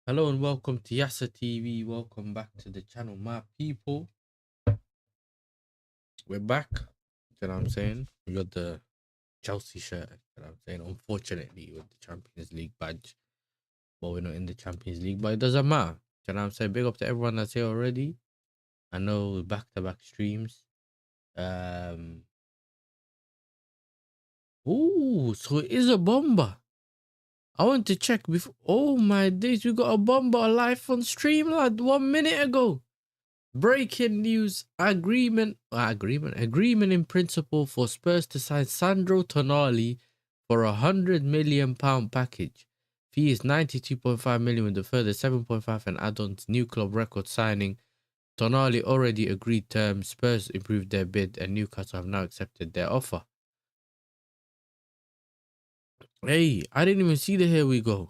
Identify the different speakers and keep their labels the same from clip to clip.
Speaker 1: Hello and welcome to Yasser TV. Welcome back to the channel, my people. We're back. You know what I'm saying? We got the Chelsea shirt. You know what I'm saying? Unfortunately, with the Champions League badge, but we're not in the Champions League. But it doesn't matter. You know what I'm saying? Big up to everyone that's here already. I know back-to-back streams. Um. Oh, so it is a bomber. I want to check before. Oh my days, we got a bomber live on stream, lad. 1 minute ago. Breaking news: agreement in principle for Spurs to sign Sandro Tonali for £100 million package. Fee is 92.5 million with a further 7.5 and add-ons. New club record signing. Tonali already agreed terms. Spurs improved their bid and Newcastle have now accepted their offer. Hey, I didn't even see the here we go.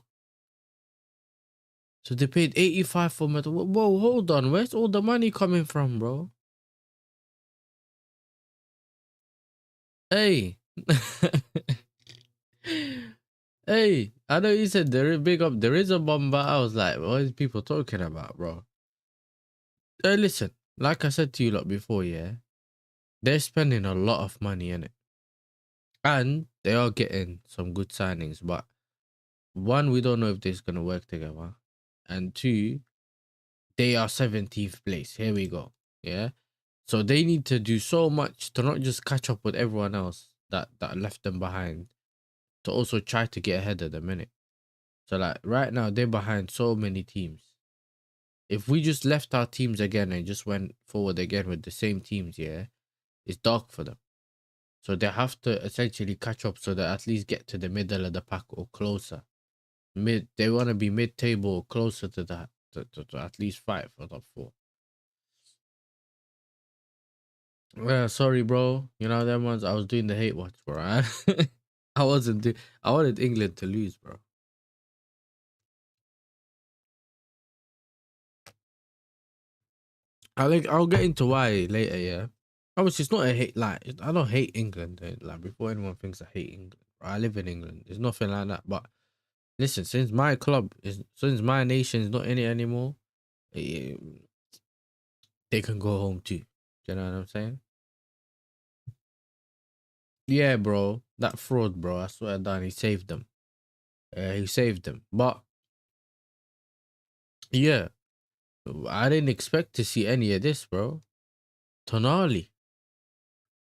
Speaker 1: So they paid 85 for metal. Whoa, hold on. Where's all the money coming from, bro? Hey. Hey, I know you said there is big up. There is a bomb, but I was like, what is people talking about, bro? Hey, listen, like I said to you lot before, yeah, they're spending a lot of money in it, and they are getting some good signings. But one, we don't know if this is gonna work together, and two, they are 17th place. Here we go, yeah. So they need to do so much to not just catch up with everyone else that left them behind, to also try to get ahead of them, innit? So like right now they're behind so many teams. If we just left our teams again and just went forward again with the same teams, yeah, it's dark for them. So they have to essentially catch up so they at least get to the middle of the pack or closer. They want to be mid-table or closer to that, to at least 5 or top 4. Well, sorry, bro. You know them ones. I was doing the hate watch, bro. I wasn't. I wanted England to lose, bro. I think I'll get into why later. Yeah. Obviously, it's not a hate. Like I don't hate England. Like before anyone thinks I hate England, I live in England. It's nothing like that. But listen, since my nation is not in it anymore, eh, they can go home too. You know what I'm saying? Yeah, bro. That fraud, bro. I swear down, he saved them. He saved them. But yeah, I didn't expect to see any of this, bro. Tonali.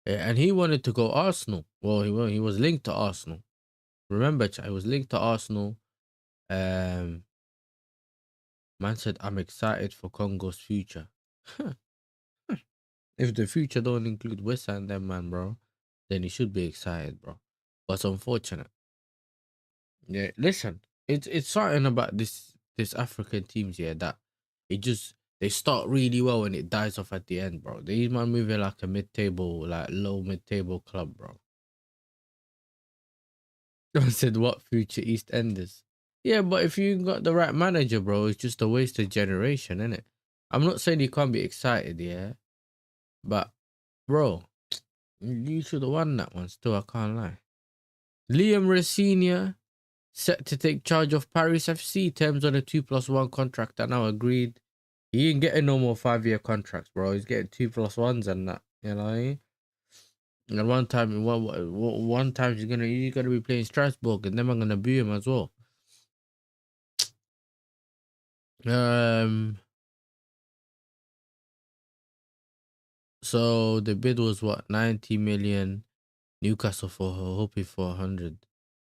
Speaker 1: And he wanted to go Arsenal. Well, he was linked to Arsenal. Remember, he was linked to Arsenal. Um, Man said, I'm excited for Congo's future. If the future don't include West and them, man, bro, then he should be excited, bro. But it's unfortunate. Yeah, listen, it's something about this African teams, yeah, that it just they start really well and it dies off at the end, bro. These man moving like a mid-table, like low mid-table club, bro. I said, what future East Enders? Yeah, but if you got the right manager, bro, it's just a wasted generation, innit? I'm not saying you can't be excited, yeah, but bro, you should have won that one. Still, I can't lie. Liam Rosenior set to take charge of Paris FC. Terms on a 2+1 contract are now agreed. He ain't getting no more 5-year contracts, bro. He's getting 2+1s and that. You know what I mean? And one time he's gonna be playing Strasbourg, and then I'm gonna boo him as well. Um. So the bid was what, 90 million. Newcastle for hoping for 100.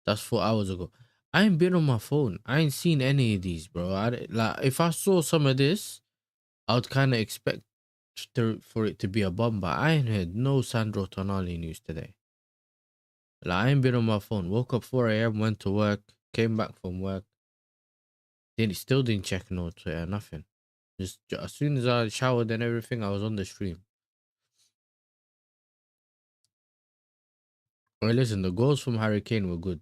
Speaker 1: That's 4 hours ago. I ain't been on my phone. I ain't seen any of these, bro. Like if I saw some of this, I would kind of expect for it to be a bomb. But I ain't heard no Sandro Tonali news today. Like I ain't been on my phone. Woke up 4 a.m. Went to work. Came back from work. Still didn't check no Twitter. Nothing. Just as soon as I showered and everything, I was on the stream. Well, listen, the goals from Harry Kane were good.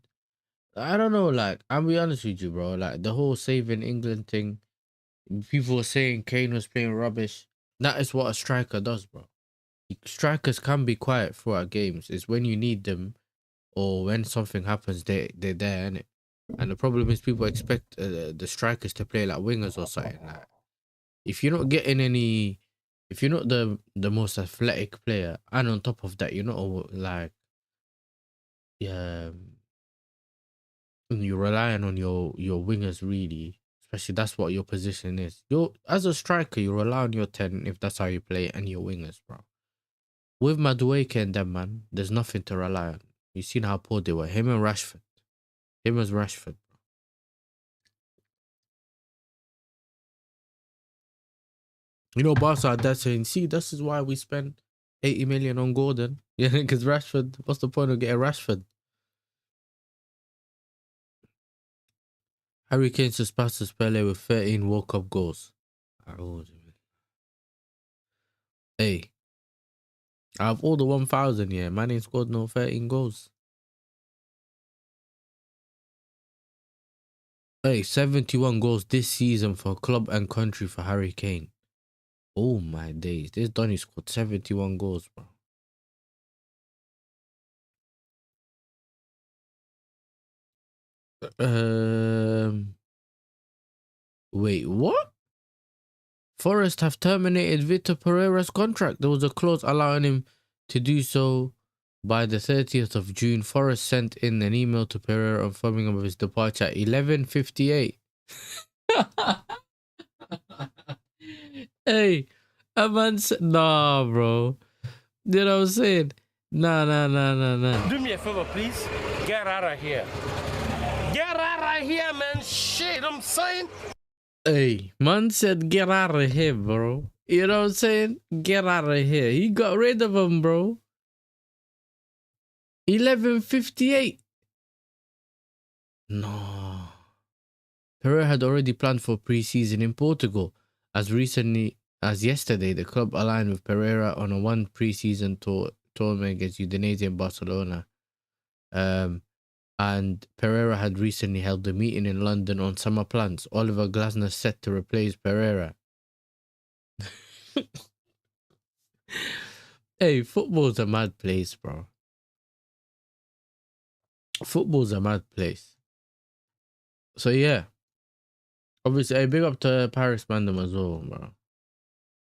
Speaker 1: I don't know, like, I'll be honest with you, bro. Like, the whole saving England thing, people were saying Kane was playing rubbish. That is what a striker does, bro. Strikers can be quiet throughout games. It's when you need them or when something happens, they're there, innit? And the problem is people expect the strikers to play like wingers or something. Like, if you're not getting any, if you're not the most athletic player, and on top of that, you're not like, yeah, you're relying on your wingers really. Especially that's what your position is. You're as a striker, you rely on your 10 if that's how you play and your wingers, bro. With Madueke and them, man, there's nothing to rely on. You seen how poor they were. Him and Rashford. Him as Rashford. You know, Barca are dead saying, see, this is why we spent 80 million on Gordon. Yeah, because Rashford, what's the point of getting Rashford? Harry Kane surpasses Pele with 13 World Cup goals. Oh, hey, out of all the 1,000, yeah, man ain't scored no 13 goals. Hey, 71 goals this season for club and country for Harry Kane. Oh my days. This Donny scored 71 goals, bro. Wait, what? Forest have terminated Vitor Pereira's contract. There was a clause allowing him to do so by the 30th of June. Forest sent in an email to Pereira informing him of his departure at 11:58. Hey, a man said, nah, bro. You know what I'm saying? Nah, nah, nah, nah, nah.
Speaker 2: Do me a favor, please. Get out of here. Get out of here, man. Shit, I'm saying.
Speaker 1: Hey, man said, get out of here, bro. You know what I'm saying? Get out of here. He got rid of him, bro. 11:58. No. Pereira had already planned for pre-season in Portugal. As recently as yesterday, the club aligned with Pereira on a one pre-season tournament against Udinese in Barcelona. And Pereira had recently held a meeting in London on summer plans. Oliver Glasner set to replace Pereira. Hey, football's a mad place, bro. Football's a mad place. So yeah, obviously, hey, big up to Paris Mandem as well, bro.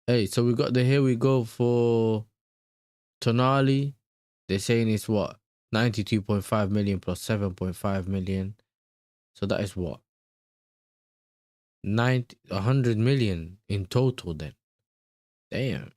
Speaker 1: Hey, so we got the here we go for Tonali. They're saying it's what 92.5 million plus 7.5 million. So that is what 100 million in total. Then, damn.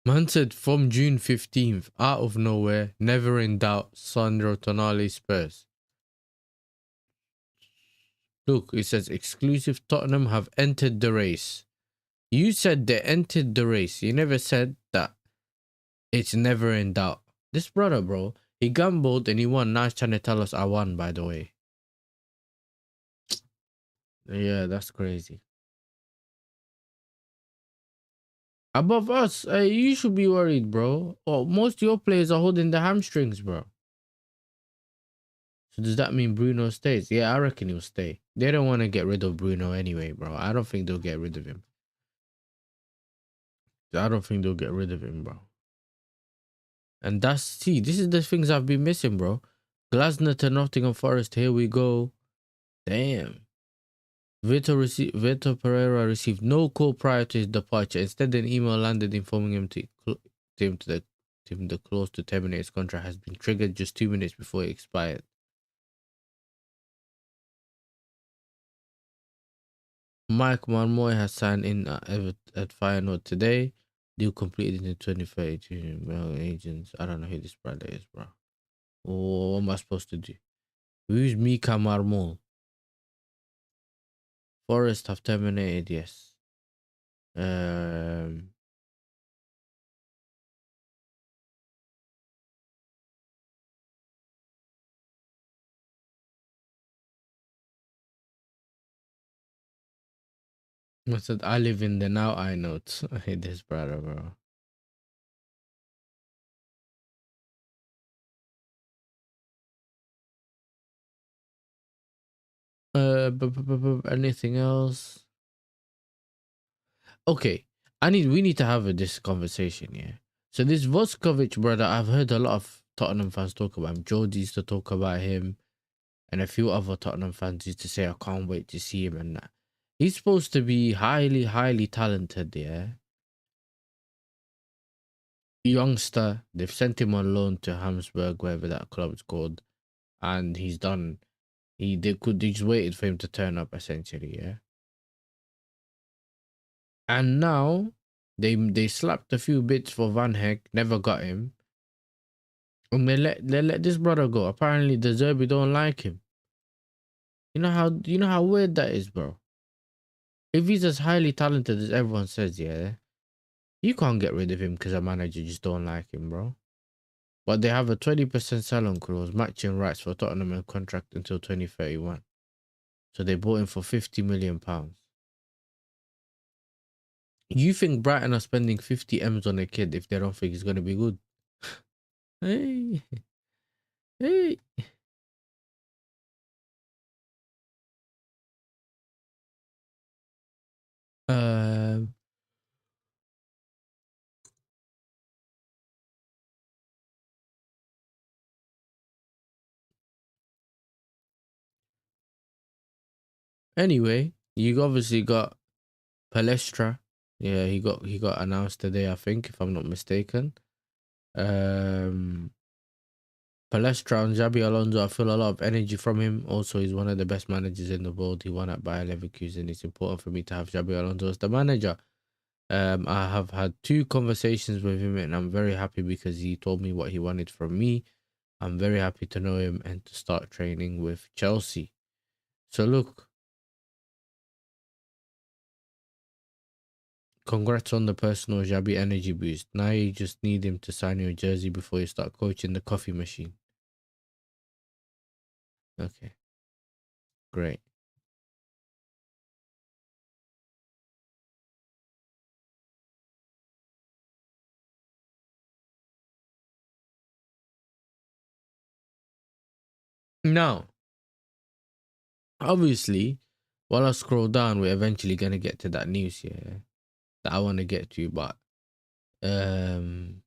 Speaker 1: Man said from June 15th, out of nowhere, never in doubt, Sandro Tonali Spurs. Look, it says exclusive Tottenham have entered the race. You said they entered the race. You never said that it's never in doubt. This brother, bro, he gambled and he won. Now he's trying to tell us I won, by the way. Yeah, that's crazy. Above us, you should be worried, bro. Oh, most of your players are holding the hamstrings, bro. So does that mean Bruno stays? Yeah, I reckon he'll stay. They don't want to get rid of Bruno anyway, bro. I don't think they'll get rid of him. I don't think they'll get rid of him, bro. And see, this is the things I've been missing, bro. Glasner to Nottingham Forest. Here we go. Damn. Vitor Pereira received no call prior to his departure. Instead, an email landed informing him the clause to terminate his contract has been triggered just 2 minutes before it expired. Mike Marmoy has signed in at Feyenoord today. Deal completed in 2032. Well, agents. I don't know who this brother is, bro. Oh, what am I supposed to do? Who's Mika Marmol? Forest have terminated, yes. Um, I said I live in the now. I know. I hate this brother, bro. Anything else? okay, we need to have this conversation, yeah. So this Voskovic brother, I've heard a lot of Tottenham fans talk about him. George used to talk about him, and a few other Tottenham fans used to say, I can't wait to see him and that. He's supposed to be highly, highly talented, yeah. Youngster, they've sent him on loan to Hamsburg, wherever that club's called, and he's done. They just waited for him to turn up, essentially, yeah. And now they slapped a few bits for Van Heck, never got him. And they let this brother go. Apparently the Zerbi don't like him. You know how weird that is, bro. If he's as highly talented as everyone says, yeah, you can't get rid of him because a manager just don't like him, bro. But they have a 20% sell-on clause, matching rights for Tottenham and contract until 2031. So they bought him for £50 million. You think Brighton are spending 50 M's on a kid if they don't think he's gonna be good? Hey, hey. Um. Anyway, you obviously got Palestra. Yeah, he got announced today, I think, if I'm not mistaken. Um. Palestra and Xabi Alonso, I feel a lot of energy from him. Also, he's one of the best managers in the world. He won at Bayer Leverkusen. It's important for me to have Xabi Alonso as the manager. I have had 2 conversations with him, and I'm very happy because he told me what he wanted from me. I'm very happy to know him and to start training with Chelsea. So look, congrats on the personal Xabi energy boost. Now you just need him to sign your jersey before you start coaching the coffee machine. Okay, great. Now, obviously, while I scroll down, we're eventually gonna get to that news here that I want to get to, but um,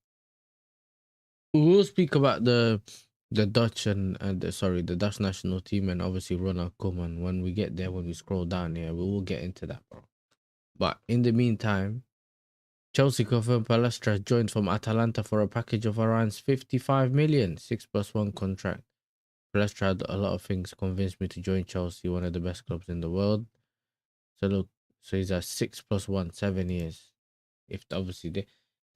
Speaker 1: we will speak about the Dutch and the Dutch national team and obviously Ronald Koeman when we get there. When we scroll down here, we will get into that, bro. But in the meantime, Chelsea confirmed Palestra joined from Atalanta for a package of around 55 million, 6+1 contract. Palestra had a lot of things convinced me to join Chelsea, one of the best clubs in the world. So look, so he's at 6+1, 7 years. If obviously they're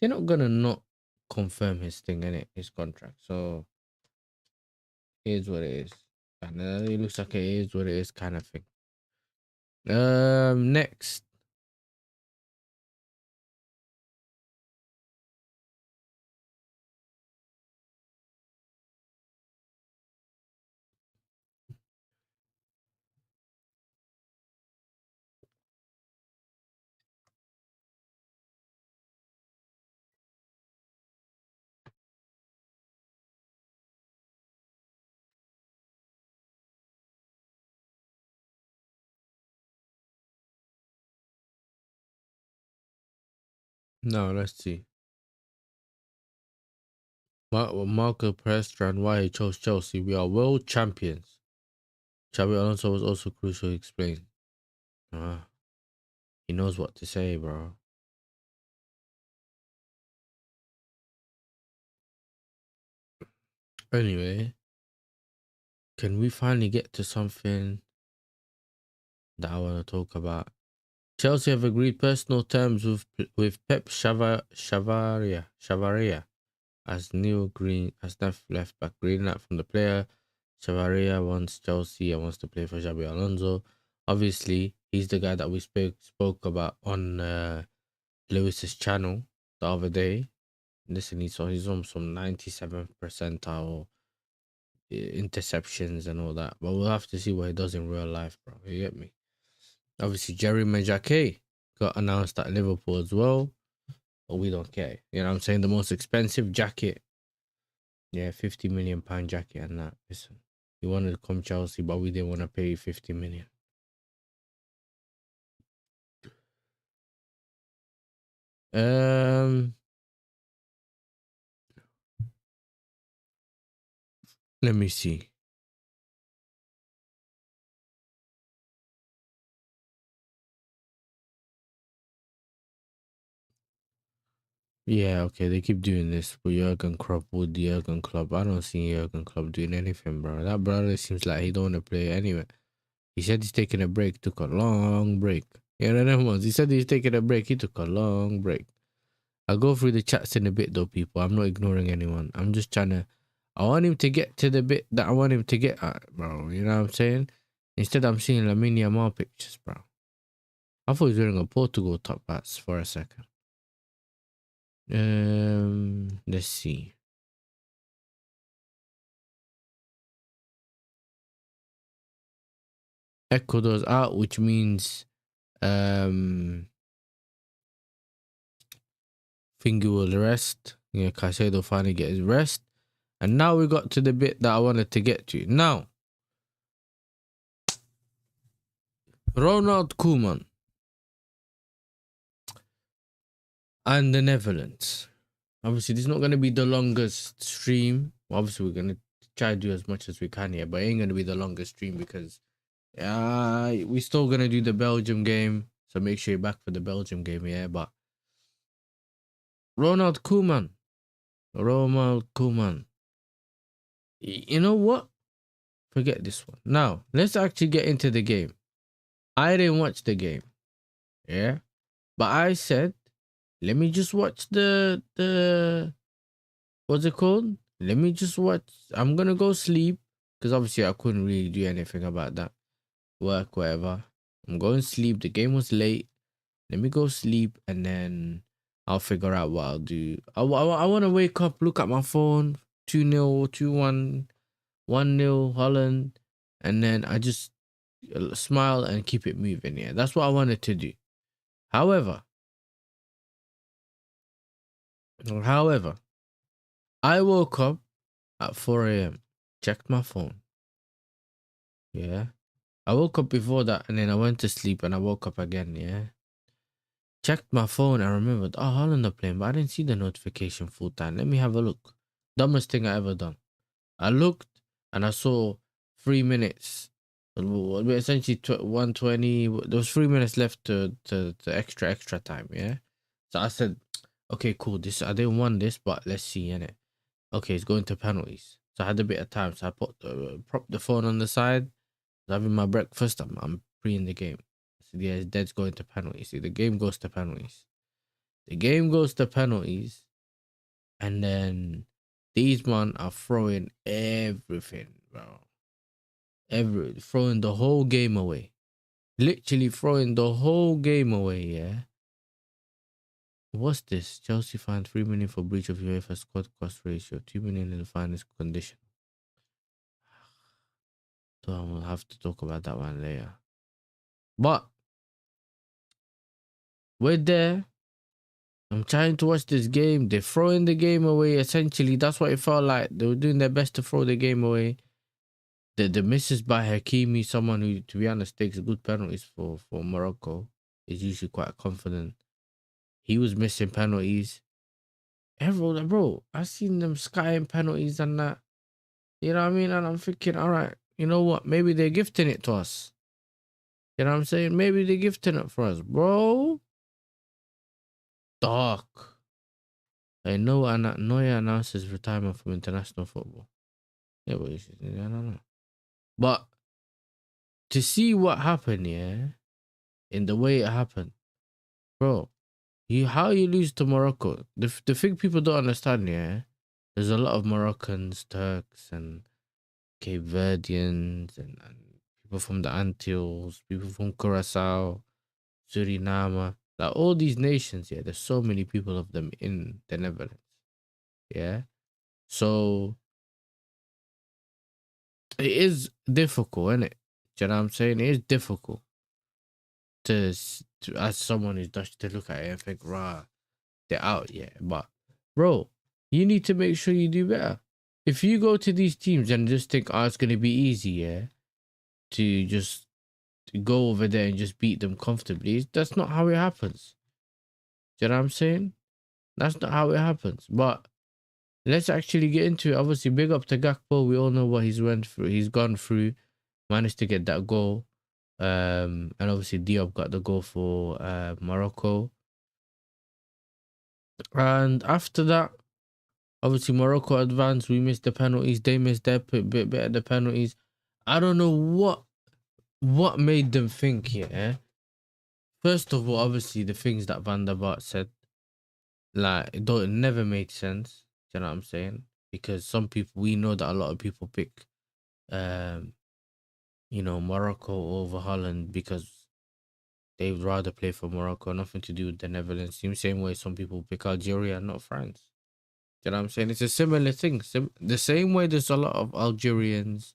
Speaker 1: not gonna not confirm his thing in it, his contract. So it is what it is. And it looks like it is what it is kind of thing. Next. No, let's see. Marco Palestra and why he chose Chelsea. We are world champions. Xabi Alonso was also crucial, he explained. Ah, he knows what to say, bro. Anyway, can we finally get to something that I want to talk about? Chelsea have agreed personal terms with Pep Chavaria as new green as left back. Green light from the player. Chavaria wants Chelsea and wants to play for Xabi Alonso. Obviously, he's the guy that we spoke about on Lewis's channel the other day. Listen, he's on some 97th percentile interceptions and all that. But we'll have to see what he does in real life, bro. You get me? Obviously, Jerry Majake got announced at Liverpool as well. But we don't care. You know what I'm saying? The most expensive jacket. Yeah, £50 million jacket and that. Listen, he wanted to come Chelsea, but we didn't want to pay 50 million. Um, let me see. Yeah, okay, they keep doing this with Jurgen Klopp, with Jurgen Klopp. I don't see Jurgen Klopp doing anything, bro. That brother seems like he don't want to play anyway. He said he's taking a break, took a long break. You know them ones. He said he's taking a break, he took a long break. I'll go through the chats in a bit though, people. I'm not ignoring anyone. I'm just trying to, I want him to get to the bit that I want him to get at, bro. You know what I'm saying? Instead, I'm seeing Lamine Yamal pictures, bro. I thought he was wearing a Portugal top hats for a second. Let's see. Ecuador's out, which means Finger will rest. Yeah, Caicedo finally get his rest. And now we got to the bit that I wanted to get to. Now, Ronald Koeman and the Netherlands. Obviously, this is not going to be the longest stream. Obviously, we're going to try to do as much as we can here, but it ain't going to be the longest stream because we're still going to do the Belgium game. So make sure you're back for the Belgium game, yeah. But Ronald Koeman. You know what? Forget this one. Now, let's actually get into the game. I didn't watch the game. Yeah. But I said, let me just watch the what's it called? Let me just watch. I'm gonna go sleep. Because obviously I couldn't really do anything about that. Work, whatever. I'm going to sleep. The game was late. Let me go sleep and then I'll figure out what I'll do. I want to wake up, look at my phone. 2-0, 2-1, 1-0 Holland. And then I just smile and keep it moving. Yeah, that's what I wanted to do. However, I woke up at 4 a.m. Checked my phone. Yeah. I woke up before that and then I went to sleep and I woke up again. Yeah. Checked my phone and remembered, oh, Holland are playing, but I didn't see the notification full time. Let me have a look. Dumbest thing I ever done. I looked and I saw 3 minutes. Essentially 120. There was 3 minutes left to extra time. Yeah. So I said, okay, cool. This I didn't want this, but let's see in it. Okay, it's going to penalties. So I had a bit of time. So I propped the phone on the side. I was having my breakfast. I'm pre in the game. So yeah, it's dead's going to penalties. See, the game goes to penalties. The game goes to penalties. And then these men are throwing everything, bro. Throwing the whole game away. Literally throwing the whole game away, yeah. What's this? Chelsea fined 3 million for breach of UEFA squad cost ratio. 2 million in the finest condition. So I'm gonna have to talk about that one later. But we're there. I'm trying to watch this game. They're throwing the game away. Essentially, that's what it felt like. They were doing their best to throw the game away. The misses by Hakimi, someone who, to be honest, takes good penalties for Morocco, is usually quite confident. He was missing penalties. Everyone, bro, I seen them skying penalties and that. You know what I mean? And I'm thinking, all right, you know what? Maybe they're gifting it to us. You know what I'm saying? Maybe they're gifting it for us, bro. Dark. I know Neuer announces retirement from international football. Yeah, but I don't know. But to see what happened, yeah, in the way it happened, bro, how you lose to Morocco? The thing people don't understand, yeah, there's a lot of Moroccans, Turks, and Cape Verdeans, and people from the Antilles, people from Curacao, Suriname, like all these nations, yeah, there's so many people of them in the Netherlands, yeah. So it is difficult, isn't it? Do you know what I'm saying? It is difficult to as someone who's Dutch to look at it and think, rah, they're out, yeah. But bro, you need to make sure you do better. If you go to these teams and just think, oh, it's gonna be easy, yeah, to just go over there and just beat them comfortably, that's not how it happens. Do you know what I'm saying? That's not how it happens. But let's actually get into it. Obviously, big up to Gakpo. We all know what he's went through. He's gone through, managed to get that goal. And obviously Diop got the goal for Morocco. And after that, obviously Morocco advanced. We missed the penalties. They missed their bit of the penalties. I don't know what made them think. Yeah. First of all, obviously the things that Van der Vaart said, like it never made sense. Do you know what I'm saying? Because some people, we know that a lot of people pick, Morocco over Holland because they'd rather play for Morocco, nothing to do with the Netherlands. Same way some people pick Algeria, not France. Do you know what I'm saying? It's a similar thing. The same way there's a lot of Algerians,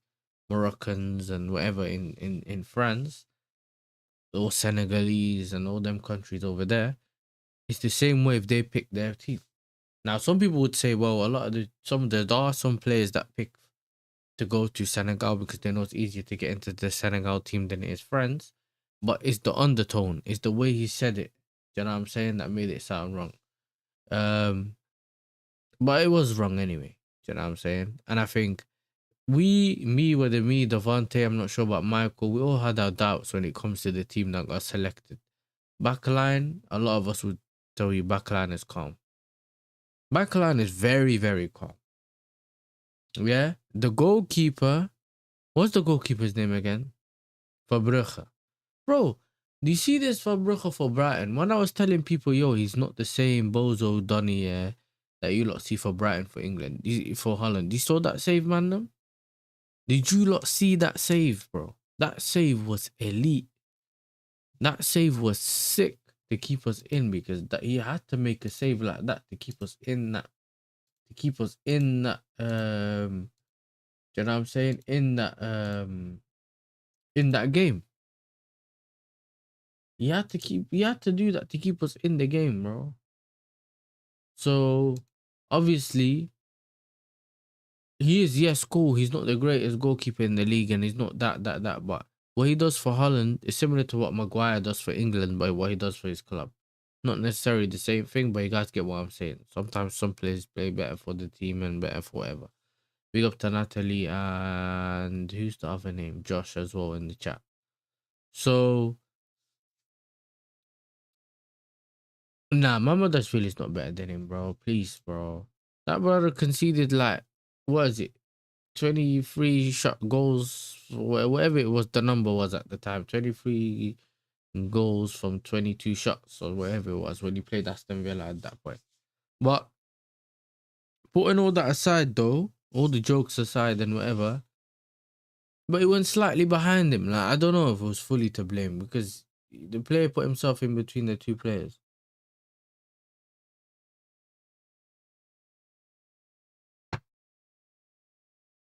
Speaker 1: Moroccans, and whatever in France, or Senegalese and all them countries over there. It's the same way if they pick their team. Now, some people would say, well, there are some players that pick to go to Senegal because they know it's easier to get into the Senegal team than it is France. But it's the undertone, it's the way he said it. Do you know what I'm saying? That made it sound wrong. But it was wrong anyway. Do you know what I'm saying? And I think whether me, Devante, I'm not sure about Michael, we all had our doubts when it comes to the team that got selected. Backline, a lot of us would tell you backline is calm. Backline is very, very calm. Yeah? The goalkeeper, what's the goalkeeper's name again? Verbrugge. Bro, do you see this Verbrugge for Brighton? When I was telling people, yo, he's not the same Bozo Donny that you lot see for Brighton for England, for Holland. You saw that save, man? Did you lot see that save, bro? That save was elite. That save was sick to keep us in because he had to make a save like that to keep us in that. To keep us in that. Do you know what I'm saying? In that game. You had to do that to keep us in the game, bro. So obviously he is, yes, cool. He's not the greatest goalkeeper in the league, and he's not that. But what he does for Holland is similar to what Maguire does for England, but what he does for his club. Not necessarily the same thing, but you guys get what I'm saying. Sometimes some players play better for the team and better for whatever. Big up to Natalie and who's the other name? Josh as well in the chat. So nah, Mamadashvili is not better than him, bro. Please, bro. That brother conceded like, what is it? 23 shot goals, whatever it was, the number was at the time. 23 goals from 22 shots or whatever it was when he played Aston Villa at that point. But putting all that aside, though, all the jokes aside and whatever, but it went slightly behind him. Like, I don't know if it was fully to blame because the player put himself in between the two players.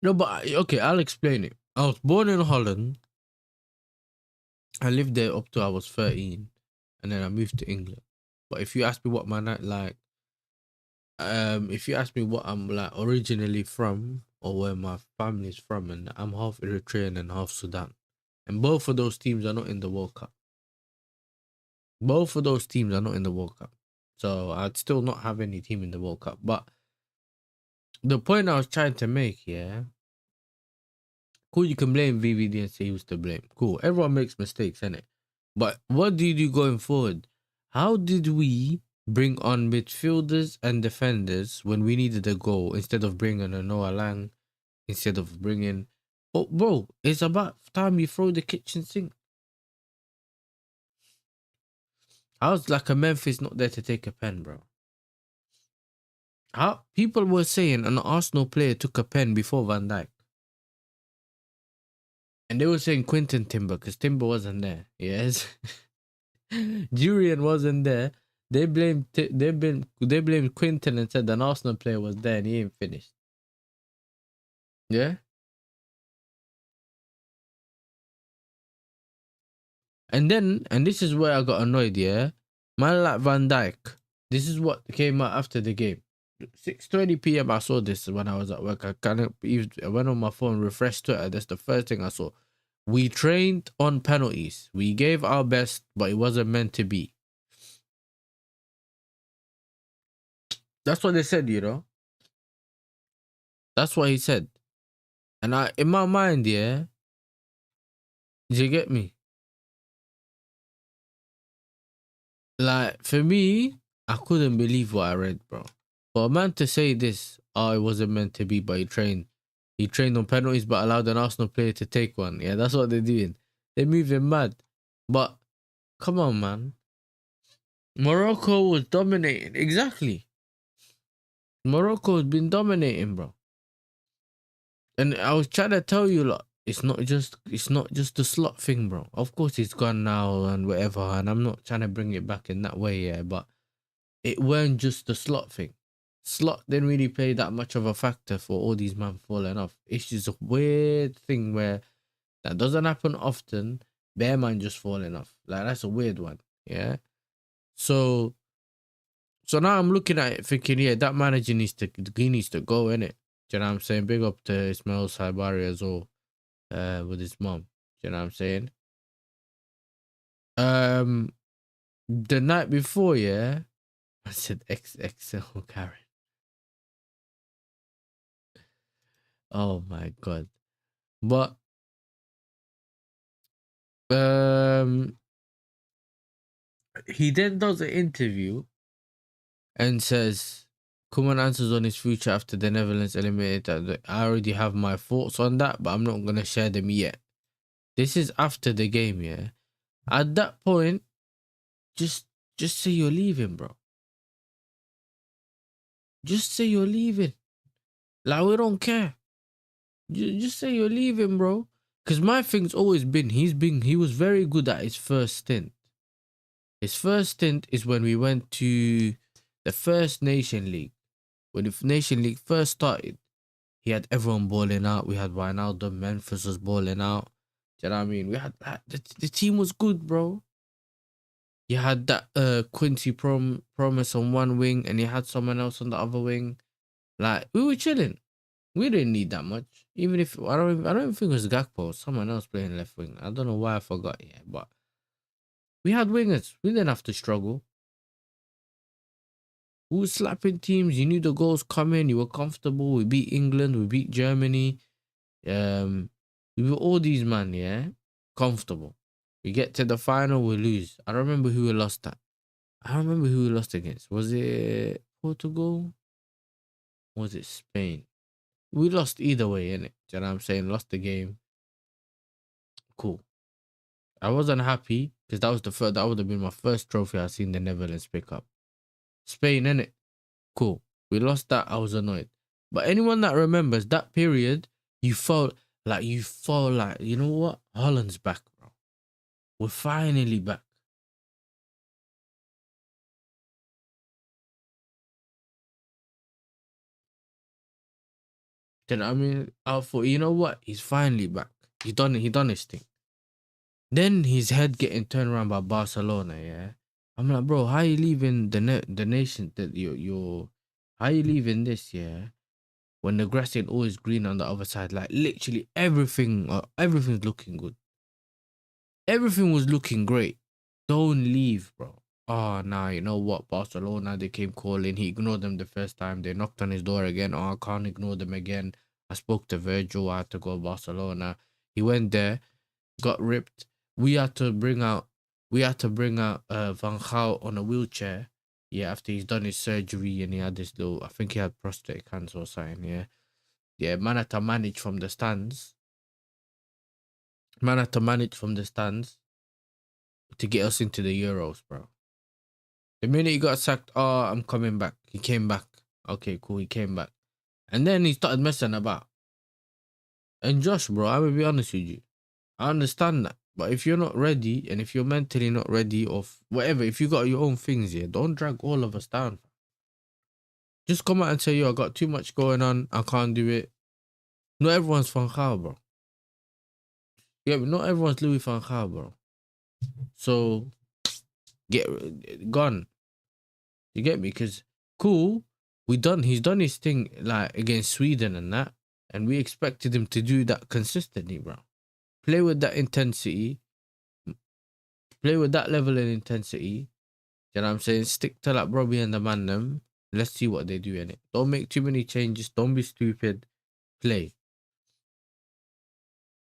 Speaker 1: No, but okay, I'll explain it. I was born in Holland. I lived there up to I was 13, and then I moved to England. But if you ask me what my night like, if you ask me what I'm like originally from or where my family's from, and I'm half Eritrean and half Sudan, and both of those teams are not in the World Cup. Both of those teams are not in the World Cup, so I'd still not have any team in the World Cup. But the point I was trying to make, yeah, cool, you can blame VVD and say he was to blame. Cool, everyone makes mistakes, innit? But what did you do going forward? How did we bring on midfielders and defenders when we needed a goal instead of bringing a Noah Lang, instead of bringing... Oh, bro, it's about time you throw the kitchen sink. I was like a Memphis not there to take a pen, bro. How people were saying an Arsenal player took a pen before Van Dijk. And they were saying Quinton Timber because Timber wasn't there. Yes. Jurian wasn't there. They blamed Quinton and said an Arsenal player was there and he ain't finished. Yeah. And this is where I got annoyed, yeah. Man like Van Dijk. This is what came out after the game. 6:20 p.m. I saw this when I was at work. I went on my phone, refreshed Twitter. That's the first thing I saw. We trained on penalties. We gave our best, but it wasn't meant to be. That's what they said, you know. That's what he said. And I, in my mind, yeah, did you get me? Like, for me, I couldn't believe what I read, bro. For a man to say this, oh, it wasn't meant to be, but he trained. He trained on penalties, but allowed an Arsenal player to take one. Yeah, that's what they're doing. They're moving mad. But, come on, man. Morocco was dominating. Exactly. Morocco has been dominating, bro. And I was trying to tell you, like, it's not just the slot thing, bro. Of course, it's gone now and whatever, and I'm not trying to bring it back in that way, yeah. But it weren't just the slot thing. Slot didn't really play that much of a factor for all these men falling off. It's just a weird thing where that doesn't happen often. Bear man just falling off. Like, that's a weird one, yeah. So now I'm looking at it thinking, yeah, that manager needs to go, innit? Do you know what I'm saying? Big up to Ismail Saibari as well, with his mom. Do you know what I'm saying? The night before, yeah, I said XXL Karen. Oh my god. But he then does an interview and says Koeman answers on his future after the Netherlands eliminated that I already have my thoughts on that, but I'm not gonna share them yet. This is after the game, yeah. At that point, just say you're leaving, bro. Just say you're leaving. Like, we don't care. Just say you're leaving, bro. Because my thing's always been he was very good at his first stint. His first stint is when we went to the first Nation League. When the Nation League first started, he had everyone balling out. We had Wijnaldum, Memphis was balling out. Do you know what I mean? We had the team was good, bro. You had that Quincy Promise on one wing, and you had someone else on the other wing. Like, we were chilling. We didn't need that much. Even if I don't even think it was Gakpo, someone else playing left wing. I don't know why I forgot. Yeah, but we had wingers. We didn't have to struggle. We were slapping teams. You knew the goals coming. You were comfortable. We beat England. We beat Germany. We were all these man, yeah, comfortable. We get to the final, we lose. I don't remember who we lost at. I don't remember who we lost against. Was it Portugal? Or was it Spain? We lost either way, innit? Do you know what I'm saying? Lost the game. Cool. I wasn't happy because that would have been my first trophy I've seen the Netherlands pick up. Spain, innit? Cool. We lost that. I was annoyed. But anyone that remembers that period, you felt like, you know what? Holland's back, bro. We're finally back. Then I mean, I thought, you know what? He's finally back. He done his thing. Then his head getting turned around by Barcelona. Yeah, I'm like, bro, how you leaving the nation that you're how you leaving this? Yeah, when the grass ain't always green on the other side. Like, literally everything's looking good. Everything was looking great. Don't leave, bro. Oh, nah, you know what? Barcelona, they came calling. He ignored them the first time. They knocked on his door again. Oh, I can't ignore them again. I spoke to Virgil. I had to go to Barcelona. He went there, got ripped. We had to bring out Van Gaal on a wheelchair. Yeah, after he's done his surgery and he had this little, I think he had prostate cancer or something. Yeah. Yeah, man had to manage from the stands. To get us into the Euros, bro. The minute he got sacked, oh, I'm coming back. He came back. Okay, cool. He came back. And then he started messing about. And Josh, bro, I will be honest with you. I understand that. But if you're not ready, and if you're mentally not ready, or whatever, if you got your own things here, don't drag all of us down. Just come out and say, yo, I got too much going on. I can't do it. Not everyone's Van Gaal, bro. Yeah, but not everyone's Louis Van Gaal, bro. So, gone. You get me? Because, cool, he's done his thing, like, against Sweden and that, and we expected him to do that consistently, bro. Play with that intensity. Play with that level of intensity. You know what I'm saying? Stick to like Robbie and the man them. Let's see what they do in it. Don't make too many changes. Don't be stupid. Play.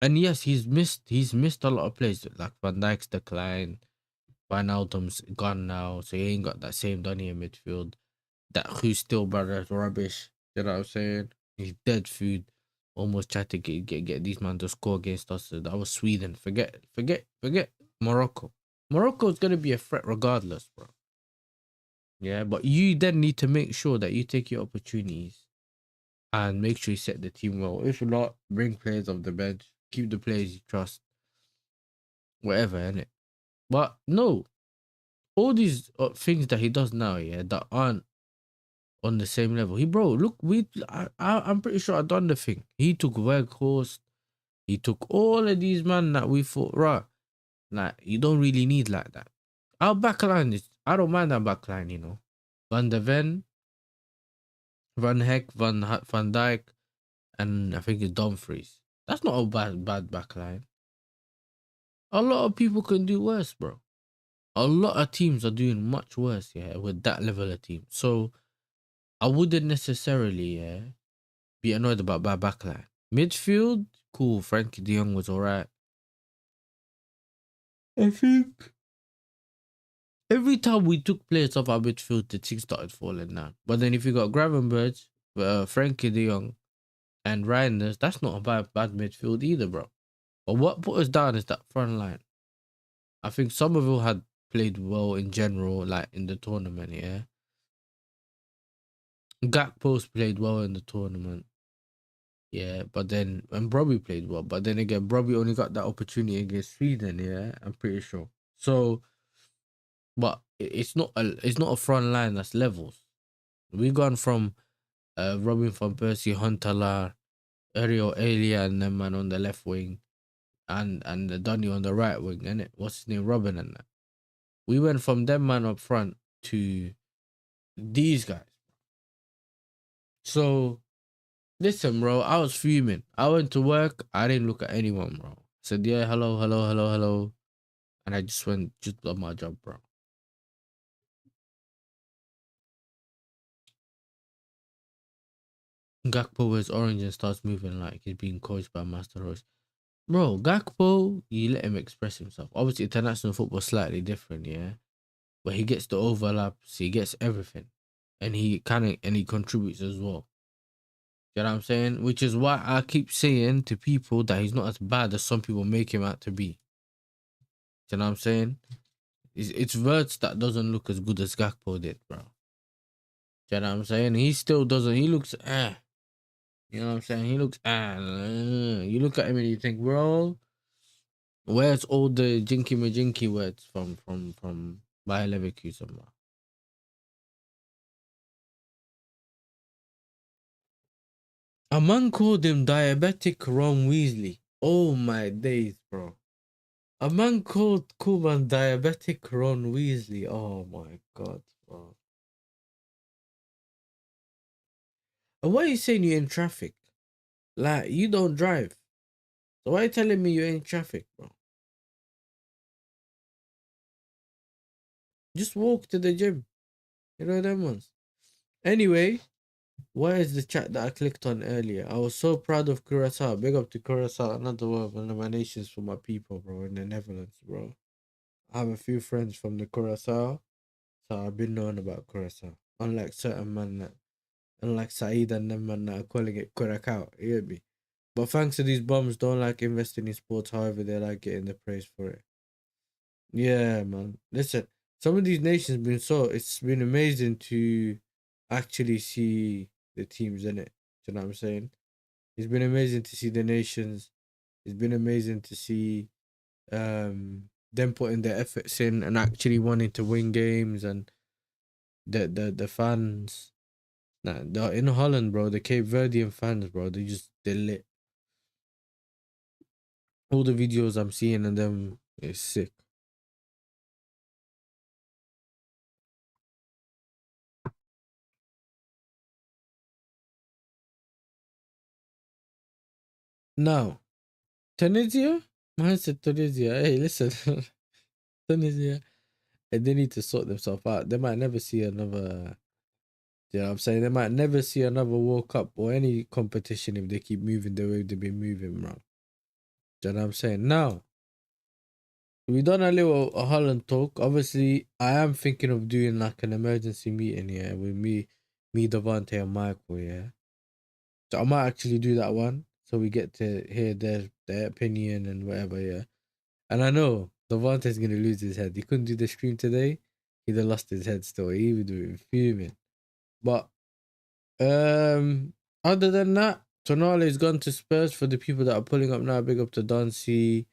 Speaker 1: And yes, he's missed a lot of plays. Like Van Dijk's decline. Van Aldom's gone now, so he ain't got that same Donny in midfield. That who's still brother's rubbish. You know what I'm saying? He's dead food. Almost tried to get these men to score against us. That was Sweden. Forget Morocco. Morocco's gonna be a threat regardless, bro. Yeah, but you then need to make sure that you take your opportunities and make sure you set the team well. If not, bring players off the bench, keep the players you trust, whatever, innit? But no, all these things that he does now, yeah, that aren't on the same level. Bro, look, I'm pretty sure I done the thing. He took Weghorst, he took all of these men that we thought, right, like, you don't really need like that. Our backline is, I don't mind that backline, you know. Van der Ven, Van Heck, Van Dijk, and I think it's Dumfries. That's not a bad backline. A lot of people can do worse, bro. A lot of teams are doing much worse, yeah, with that level of team. So I wouldn't necessarily, yeah, be annoyed about bad backline. Midfield, cool. Frankie De Jong was alright. I think every time we took players off our midfield, the team started falling down. But then if you got Gravenberch, Frankie De Jong, and Reinders, that's not a bad midfield either, bro. But what put us down is that front line. I think Somerville had played well in general, like in the tournament, yeah. Gakpo's played well in the tournament. Yeah, but then and Brobbey played well, but then again, Brobbey only got that opportunity against Sweden. Yeah, I'm pretty sure. So, but it's not a front line that's levels. We gone from Robin van Persie, Huntelaar, Ariel Elia, and them man on the left wing, and the Donny on the right wing, and it what's his name, Robin and that. We went from them man up front to these guys. So listen, bro, I was fuming. I went to work. I didn't look at anyone, bro. I said, yeah, hello, hello, hello, hello. And I just went, just done my job, bro. Gakpo wears orange and starts moving like he's being coached by Master Royce. Bro, Gakpo, you let him express himself. Obviously, international football slightly different, yeah? But he gets the overlaps, he gets everything. And he contributes as well. You know what I'm saying? Which is why I keep saying to people that he's not as bad as some people make him out to be. You know what I'm saying? It's Verts that doesn't look as good as Gakpo did, bro. You know what I'm saying? He still doesn't. He looks You know what I'm saying? He looks You look at him and you think, bro, where's all the jinky majinky words from Bayer Leverkusen, bro? A man called him diabetic Ron Weasley. Oh my days, bro. A man called Kuman diabetic Ron Weasley. Oh my god, bro. And why are you saying you're in traffic? Like, you don't drive. So why are you telling me you're in traffic, bro? Just walk to the gym. You know them ones. Anyway, where is the chat that I clicked on earlier? I was so proud of Curacao. Big up to Curacao. Another one of my nations for my people, bro, in the Netherlands, bro. I have a few friends from the Curacao, so I've been knowing about Curacao. Unlike certain men that, unlike Saeed and them man that are calling it Curacao, you get me? But thanks to these bums, don't like investing in sports, however, they like getting the praise for it. Yeah, man. Listen, some of these nations it's been amazing to actually see the teams in it. Do you know what I'm saying? It's been amazing to see the nations. It's been amazing to see them putting their efforts in and actually wanting to win games and the fans. Nah, in Holland, bro, the Cape Verdean fans, bro, they're lit. All the videos I'm seeing of them is sick. Now, Tunisia? Man said Tunisia. Hey, listen. Tunisia. And they need to sort themselves out. They might never see another. You know what I'm saying? They might never see another World Cup or any competition if they keep moving the way they've been moving, bro. Do you know what I'm saying? Now, we done a little Holland talk. Obviously, I am thinking of doing like an emergency meeting, yeah, with me, Devante, and Michael, yeah. So I might actually do that one, so we get to hear their opinion and whatever, yeah. And I know Devante's gonna lose his head. He couldn't do the stream today. He'd have lost his head still. He would be fuming. But other than that, Tonale's gone to Spurs. For the people that are pulling up now, big up to Dancy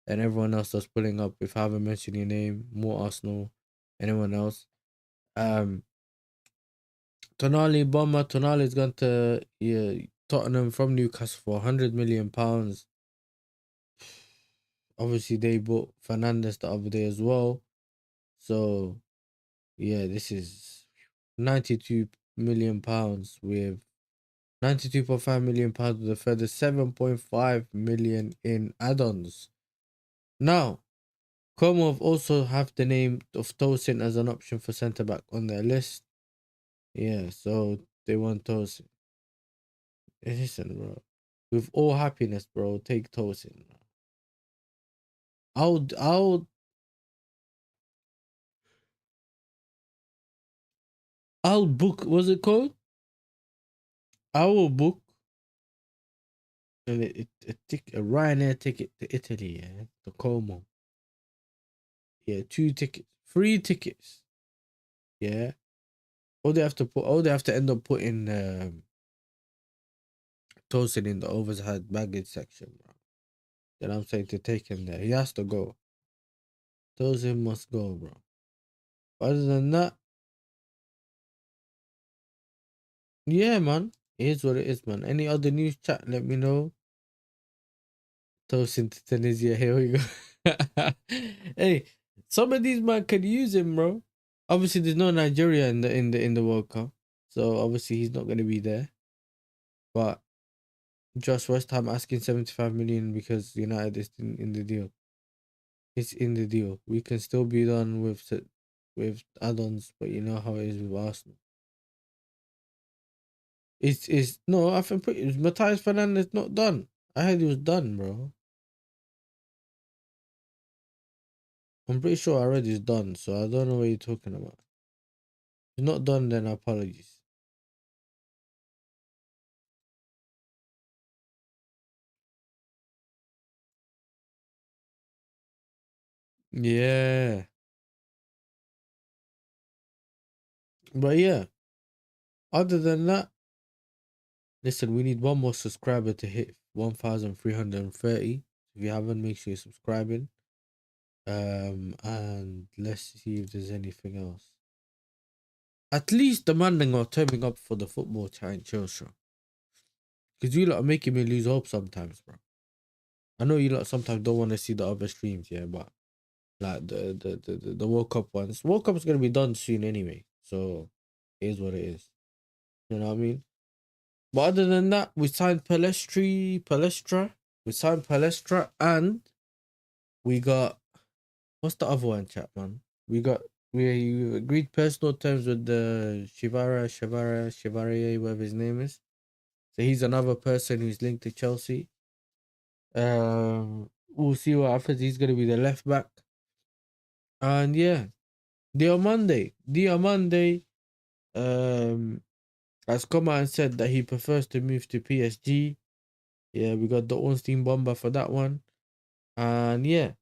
Speaker 1: and everyone else that's pulling up. If I haven't mentioned your name, more Arsenal, anyone else. Um, Tonali Bomber. Tonali's gone to Tottenham from Newcastle for £100 million. Obviously, they bought Fernandes the other day as well. So yeah, this is £92 million with £92.5 million with a further 7.5 million in add-ons. Now, Como have also have the name of Tosin as an option for centre back on their list. Yeah, so they want Tosin. Listen, bro. With all happiness, bro, take Tosin. I'll book. What's it called? I will book a Ryanair ticket to Italy. Yeah, to Como. Yeah, 2 tickets, 3 tickets. Yeah, all they have to end up putting Tosin in the overhead baggage section, bro. Then I'm saying to take him there. He has to go. Tosin must go, bro. Other than that, yeah, man. It is what it is, man. Any other news chat, let me know. Tosin to Tunisia, here we go. Hey, some of these man could use him, bro. Obviously, there's no Nigeria in the World Cup, so obviously he's not gonna be there. But Josh West Ham asking 75 million because United is in the deal. It's in the deal. We can still be done with add-ons, but you know how it is with Arsenal. It's no, I think Matthias Fernandes not done. I heard he was done, bro. I'm pretty sure I read he's done, so I don't know what you're talking about. If he's not done, then apologies. Yeah. But yeah, other than that, listen, we need one more subscriber to hit 1,330. If you haven't, make sure you're subscribing. And let's see if there's anything else. At least the man are turning up for the football chat chill show. Because you lot are making me lose hope sometimes, bro. I know you lot sometimes don't want to see the other streams, yeah, but like the World Cup ones. World Cup's gonna be done soon anyway. So it is what it is. You know what I mean? But other than that, we signed Palestra. We signed Palestra and we got what's the other one, chat man? We agreed personal terms with the Chevalier, whatever his name is. So he's another person who's linked to Chelsea. We'll see what happens. He's gonna be the left back. And yeah, Diomande has come out and said that he prefers to move to PSG. Yeah, we got the Ornstein Bomber for that one. And yeah,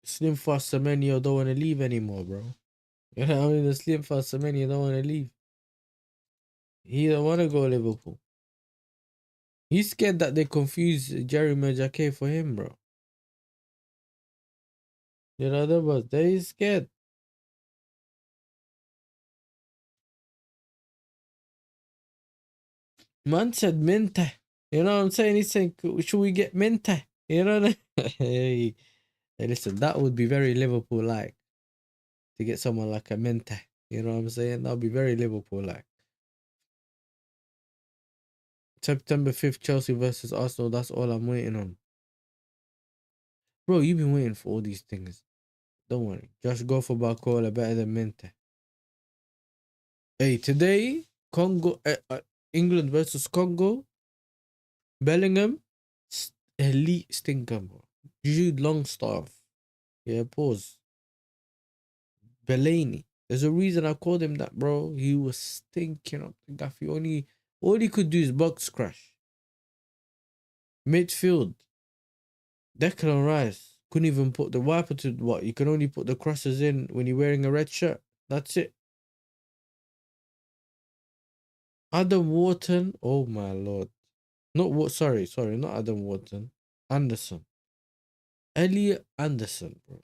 Speaker 1: Slim Fast Semenyo don't want to leave anymore, bro. You know what I mean? The Slim Fast Semenyo don't want to leave. He don't want to go Liverpool. He's scared that they confuse Jerry Majake for him, bro. You know that was they scared. Man said Mente. You know what I'm saying? He's saying, should we get Mente? You know what I mean? Hey, listen, that would be very Liverpool-like to get someone like a Mente. You know what I'm saying? That would be very Liverpool-like. September 5th, Chelsea versus Arsenal. That's all I'm waiting on. Bro, you've been waiting for all these things. Don't worry. Just go for Barcola better than Mente. Hey, today, Congo, England versus Congo, Bellingham, elite stinker, bro. Jude Longstaff. Yeah, pause. Belaney. There's a reason I called him that, bro. He was stinking up the gaff. All he could do is box crash. Midfield. Declan Rice couldn't even put the wiper to what? You can only put the crosses in when you're wearing a red shirt. That's it. Adam Wharton. Oh my lord. Not what? Sorry, not Adam Wharton. Anderson. Elliot Anderson, bro.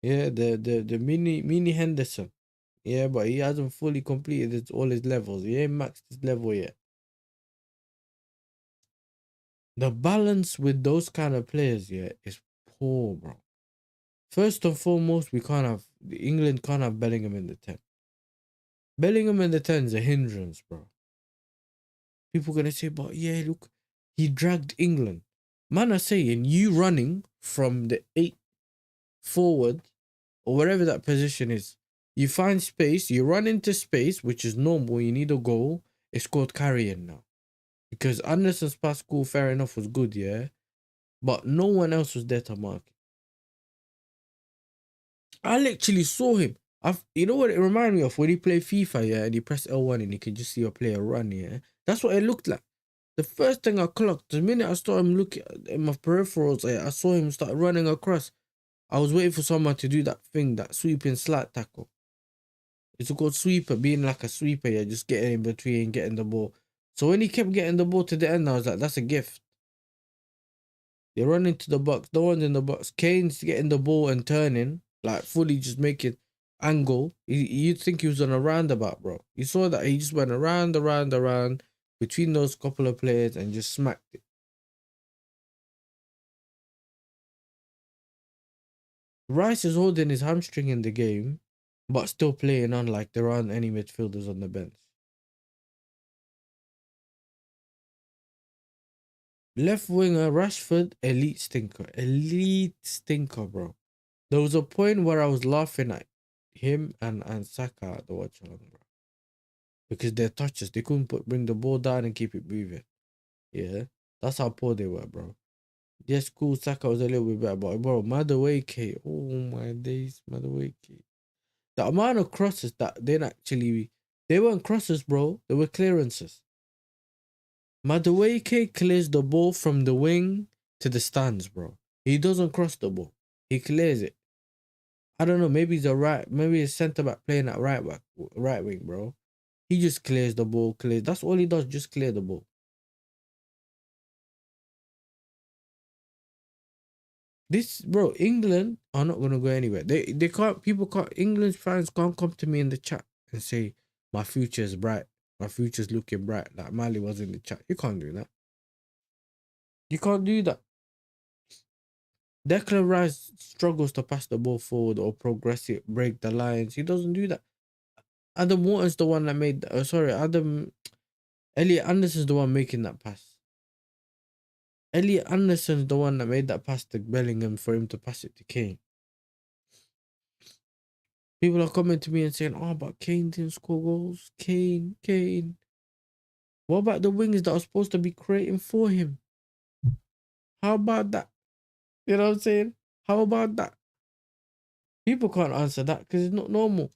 Speaker 1: Yeah, the mini Henderson. Yeah, but he hasn't fully completed all his levels. He ain't maxed his level yet. The balance with those kind of players, yeah, is poor, bro. First and foremost, England can't have Bellingham in the 10. Bellingham in the 10 is a hindrance, bro. People gonna say, but yeah, look, he dragged England. Man are saying you running from the 8 forward or wherever that position is. You find space, you run into space, which is normal. You need a goal. It's called carrying now. Because Anderson's pass, cool, fair enough, was good, yeah. But no one else was there to mark. I literally saw him. You know what it reminded me of? When he played FIFA, yeah, and you press L1 and you can just see a player run, yeah. That's what it looked like. The first thing I clocked, the minute I saw him look at my peripherals, I saw him start running across. I was waiting for someone to do that thing, that sweeping slat tackle. It's called sweeper, being like a sweeper, yeah, just getting in between, getting the ball. So when he kept getting the ball to the end, I was like, that's a gift. They run into the box, no one's in the box. Kane's getting the ball and turning, like fully just making angle. You'd think he was on a roundabout, bro. You saw that he just went around between those couple of players and just smacked it. Rice is holding his hamstring in the game, but still playing on like there aren't any midfielders on the bench. Left winger Rashford, elite stinker, bro. There was a point where I was laughing at him and Saka at the watch along, bro, because their touches they couldn't bring the ball down and keep it moving. Yeah, that's how poor they were, bro. Yes, cool. Saka was a little bit better, but bro, Madueke, oh my days, Madueke. The amount of crosses that they weren't crosses, bro. They were clearances. Madueke clears the ball from the wing to the stands, bro. He doesn't cross the ball. He clears it. I don't know. Maybe maybe he's centre back playing at right wing, bro. He just clears the ball, clears. That's all he does, just clear the ball. This, bro, England are not gonna go anywhere. They can't. People can't. England fans can't come to me in the chat and say my future is bright. My future's looking bright. Like Mali was in the chat. You can't do that. You can't do that. Declan Rice struggles to pass the ball forward or progress it, break the lines. He doesn't do that. Adam Wharton's the one that made. Elliot Anderson's the one making that pass. Elliot Anderson's the one that made that pass to Bellingham for him to pass it to Kane. People are coming to me and saying, oh, but Kane didn't score goals. Kane. What about the wings that are supposed to be creating for him? How about that? You know what I'm saying? How about that? People can't answer that because it's not normal.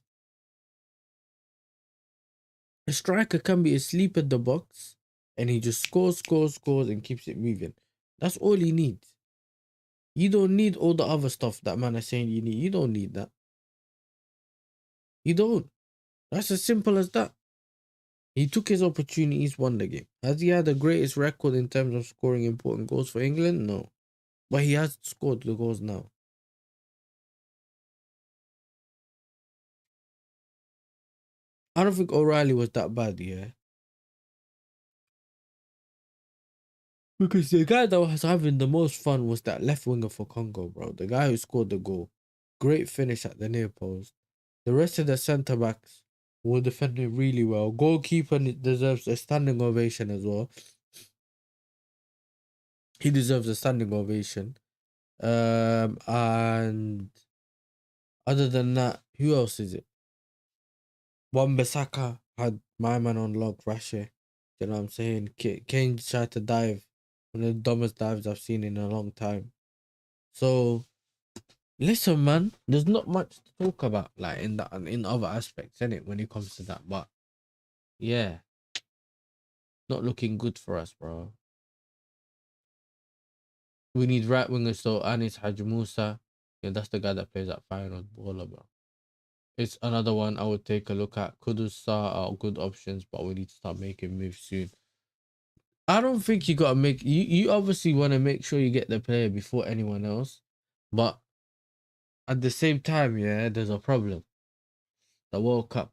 Speaker 1: A striker can be asleep at the box and he just scores and keeps it moving. That's all he needs. You don't need all the other stuff that man is saying you need. You don't need that. You don't. That's as simple as that. He took his opportunities, won the game. Has he had the greatest record in terms of scoring important goals for England? No. But he has scored the goals now. I don't think O'Reilly was that bad, yeah. Because the guy that was having the most fun was that left winger for Congo, bro. The guy who scored the goal. Great finish at the near post. The rest of the centre backs were defending really well. Goalkeeper deserves a standing ovation as well. He deserves a standing ovation. And other than that, who else is it? Wan-Bissaka had my man on lock, Rashe. You know what I'm saying? Kane tried to dive. One of the dumbest dives I've seen in a long time. So listen, man, there's not much to talk about, like in that in other aspects, in it, when it comes to that. But yeah, not looking good for us, bro. We need right wingers, so Anis Haji Musa. Yeah, that's the guy that plays at final baller, bro. It's another one I would take a look at. Kudus are good options, but we need to start making moves soon. I don't think you gotta make you obviously want to make sure you get the player before anyone else, but at the same time, yeah, there's a problem. The World Cup.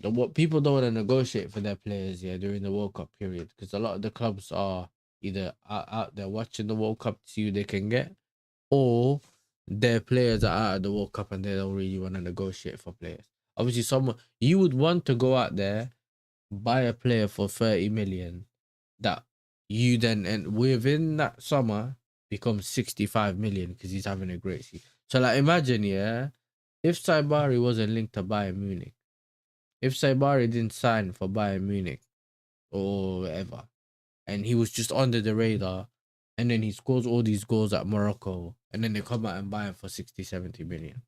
Speaker 1: What people don't want to negotiate for their players, yeah, during the World Cup period, because a lot of the clubs are either out there watching the World Cup to see who they can get, or their players are out of the World Cup and they don't really want to negotiate for players. Obviously, someone you would want to go out there, buy a player for 30 million that you then, and within that summer, becomes 65 million because he's having a great season. So, like, imagine, yeah, if Saibari wasn't linked to Bayern Munich, if Saibari didn't sign for Bayern Munich or whatever, and he was just under the radar, and then he scores all these goals at Morocco, and then they come out and buy him for 60, 70 million.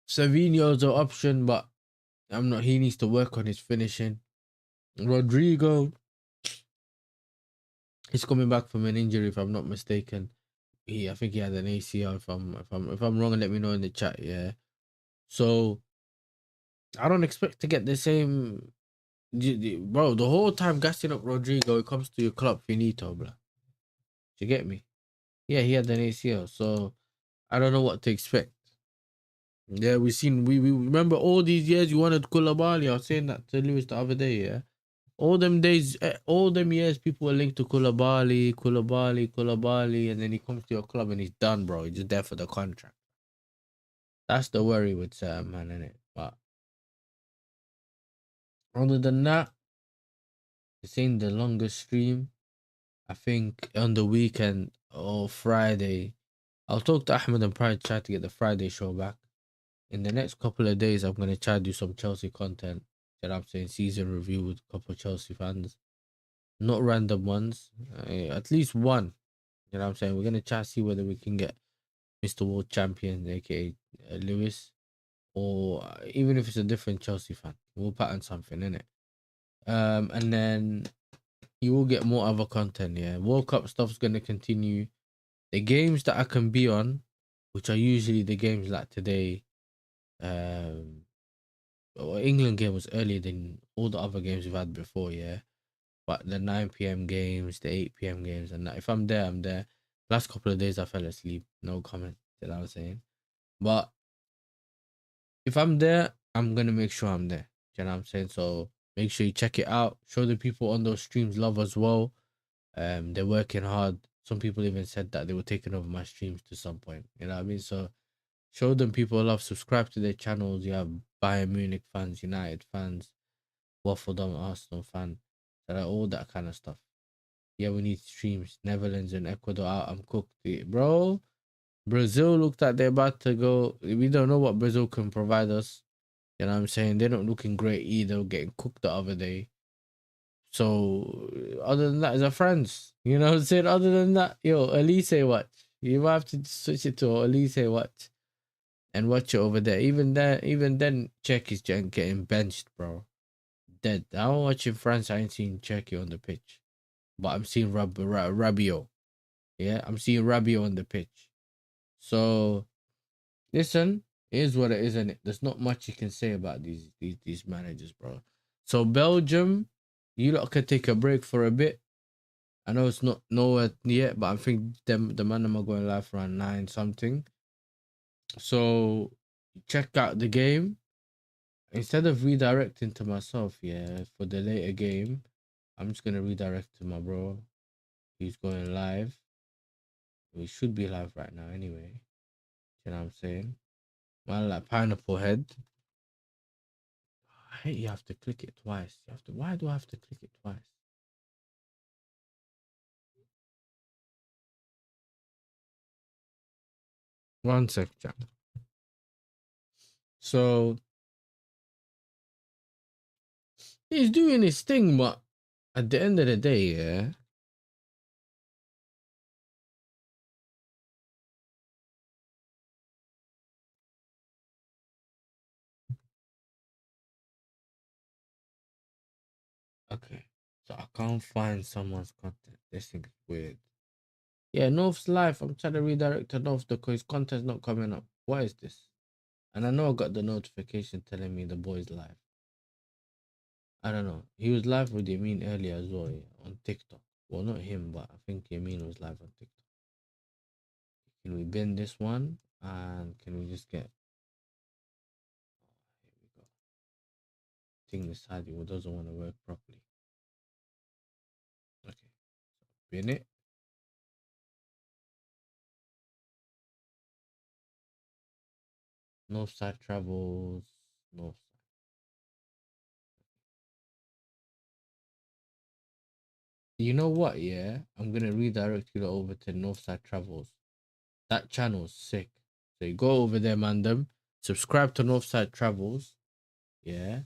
Speaker 1: Savinho's an option, but I'm not. He needs to work on his finishing. Rodrigo, he's coming back from an injury, if I'm not mistaken. I think he had an ACL. If I'm wrong, let me know in the chat. Yeah. So I don't expect to get the same. Bro, the whole time gassing up Rodrigo, it comes to your club, finito, bro. Do you get me? Yeah, he had an ACL, so I don't know what to expect. Yeah, we remember all these years you wanted Koulibaly. I was saying that to Lewis the other day. Yeah, all them days, all them years, people were linked to Koulibaly, and then he comes to your club and he's done, bro. He's just there for the contract. That's the worry with certain man, innit? But other than that, it's ain't the longest stream. I think on the weekend or Friday, I'll talk to Ahmed and probably try to get the Friday show back. In the next couple of days, I'm gonna try to do some Chelsea content. That I'm saying season review with a couple of Chelsea fans, not random ones. At least one. You know what I'm saying? We're gonna try to see whether we can get Mr. World Champion, aka Lewis, or even if it's a different Chelsea fan, we'll pattern something in it. And then you will get more other content. Yeah, World Cup stuff's gonna continue. The games that I can be on, which are usually the games like today, England game was earlier than all the other games we've had before, yeah. But the 9 p.m. games, the 8 p.m. games, and that, if I'm there, I'm there. Last couple of days I fell asleep. No comment. You know what I'm saying? But if I'm there, I'm gonna make sure I'm there. You know what I'm saying? So make sure you check it out. Show the people on those streams love as well. They're working hard. Some people even said that they were taking over my streams to some point. You know what I mean? So show them people love. Subscribe to their channels. You have Bayern Munich fans, United fans, Waffle Dom Arsenal fan, so like all that kind of stuff. Yeah, we need streams. Netherlands and Ecuador out. I'm cooked, bro. Brazil looked like they're about to go. We don't know what Brazil can provide us. You know what I'm saying? They're not looking great either. Getting cooked the other day. So other than that, it's a France. You know what I'm saying? Other than that, yo, Elise watch. You might have to switch it to Elise watch and watch it over there. Even then, Czech is getting benched, bro. Dead. I'm watching France. I ain't seen Czechia on the pitch, but I'm seeing Rabiot. Yeah, I'm seeing Rabiot on the pitch. So listen, it is what it is, and there's not much you can say about these managers, bro. So Belgium, you lot can take a break for a bit. I know it's not nowhere yet, but I think the man are going live around 9 something. So check out the game. Instead of redirecting to myself, yeah, for the later game, I'm just gonna redirect to my bro. He's going live. We should be live right now anyway. You know what I'm saying? Man, like Pineapple Head. I hate you have to click it twice. You have to. Why do I have to click it twice? One sec, Jack. So he's doing his thing, but at the end of the day, yeah. Okay. So I can't find someone's content. This thing is weird. Yeah, North's live. I'm trying to redirect to North because his content's not coming up. What is this? And I know I got the notification telling me the boy's live. I don't know. He was live with Yamin earlier as well, yeah, on TikTok. Well, not him, but I think Yamin was live on TikTok. Can we bin this one? And can we just get... Here we go. Thing decided it doesn't want to work properly. Okay. So bin it. Northside Travels. Northside. You know what, yeah? I'm gonna redirect you over to Northside Travels. That channel's sick. So you go over there, man. Them subscribe to Northside Travels. Yeah.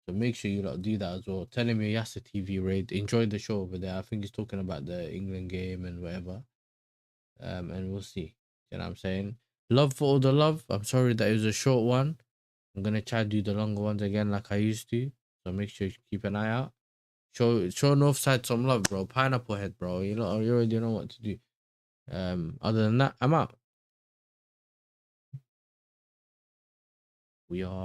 Speaker 1: So make sure you do that as well. Tell him your Yasser TV raid. Enjoy the show over there. I think he's talking about the England game and whatever. And we'll see. You know what I'm saying? Love for all the love. I'm sorry that it was a short one. I'm gonna try to do the longer ones again like I used to. So make sure you keep an eye out. Show Northside some love, bro. Pineapple head, bro. You already know what to do. Other than that, I'm out. We are